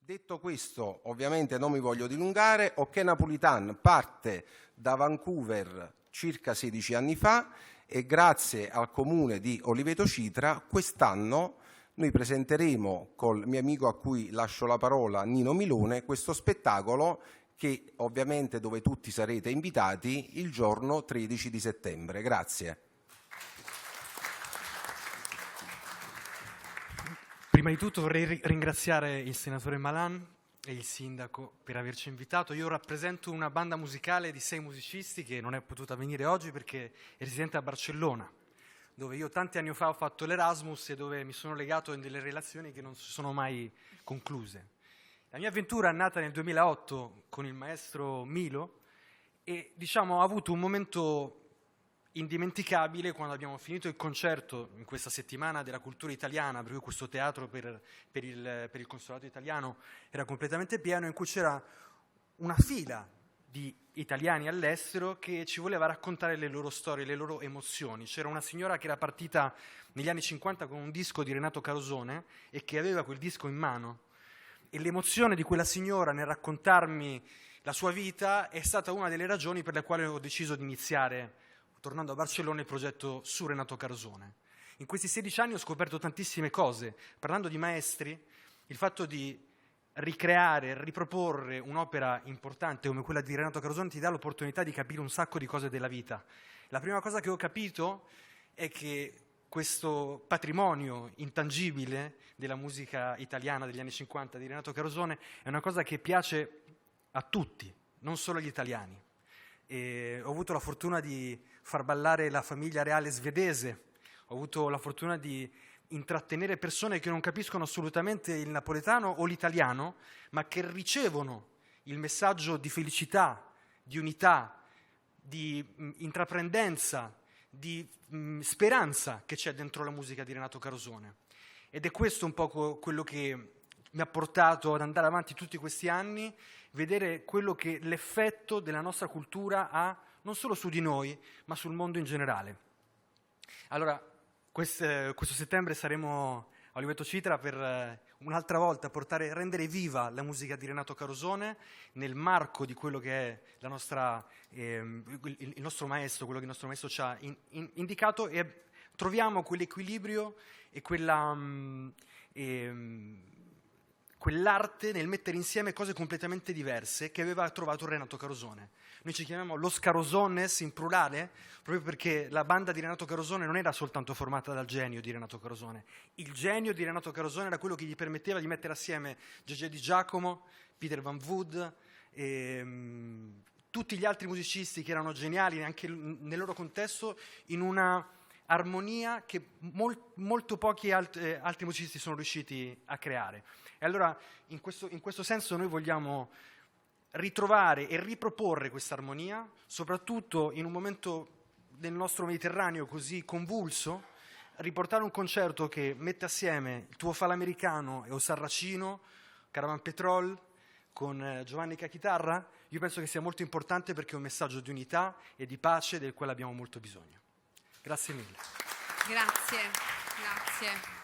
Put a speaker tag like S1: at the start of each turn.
S1: Detto questo, ovviamente non mi voglio dilungare. OK Napolitan parte da Vancouver circa 16 anni fa e grazie al comune di Oliveto Citra quest'anno noi presenteremo col mio amico a cui lascio la parola, Nino Milone, questo spettacolo che ovviamente dove tutti sarete invitati il giorno 13 di settembre. Grazie.
S2: Prima di tutto vorrei ringraziare il senatore Malan e il sindaco per averci invitato. Io rappresento una banda musicale di 6 musicisti che non è potuta venire oggi perché è residente a Barcellona, dove io tanti anni fa ho fatto l'Erasmus e dove mi sono legato in delle relazioni che non si sono mai concluse. La mia avventura è nata nel 2008 con il maestro Milo e ho avuto un momento indimenticabile quando abbiamo finito il concerto in questa settimana della cultura italiana, per cui questo teatro per il consolato italiano era completamente pieno, in cui c'era una fila di italiani all'estero che ci voleva raccontare le loro storie, le loro emozioni. C'era una signora che era partita negli anni 50 con un disco di Renato Carosone e che aveva quel disco in mano, e l'emozione di quella signora nel raccontarmi la sua vita è stata una delle ragioni per le quali ho deciso di iniziare, tornando a Barcellona, il progetto su Renato Carosone. In questi 16 anni ho scoperto tantissime cose. Parlando di maestri, il fatto di ricreare, riproporre un'opera importante come quella di Renato Carosone ti dà l'opportunità di capire un sacco di cose della vita. La prima cosa che ho capito è che questo patrimonio intangibile della musica italiana degli anni 50 di Renato Carosone è una cosa che piace a tutti, non solo agli italiani. E ho avuto la fortuna di far ballare la famiglia reale svedese, ho avuto la fortuna di intrattenere persone che non capiscono assolutamente il napoletano o l'italiano, ma che ricevono il messaggio di felicità, di unità, di intraprendenza, di speranza che c'è dentro la musica di Renato Carosone. Ed è questo un po' quello che mi ha portato ad andare avanti tutti questi anni, vedere quello che l'effetto della nostra cultura ha non solo su di noi, ma sul mondo in generale. Allora, questo settembre saremo a Oliveto Citra per un'altra volta rendere viva la musica di Renato Carosone nel marco di quello che è la nostra, il nostro maestro, quello che il nostro maestro ci ha indicato, e troviamo quell'equilibrio e quell'arte nel mettere insieme cose completamente diverse che aveva trovato Renato Carosone. Noi ci chiamiamo Los Carosones in plurale, proprio perché la banda di Renato Carosone non era soltanto formata dal genio di Renato Carosone. Il genio di Renato Carosone era quello che gli permetteva di mettere assieme Gégé Di Giacomo, Peter Van Vood, tutti gli altri musicisti che erano geniali anche nel loro contesto, in una armonia che molto pochi altri musicisti sono riusciti a creare. E allora in questo senso noi vogliamo ritrovare e riproporre questa armonia, soprattutto in un momento del nostro Mediterraneo così convulso, riportare un concerto che mette assieme il Tuo Falamericano e O Sarracino, Caravan Petrol, con Giovanni Cachitarra. Io penso che sia molto importante perché è un messaggio di unità e di pace del quale abbiamo molto bisogno. Grazie mille.
S3: Grazie, grazie.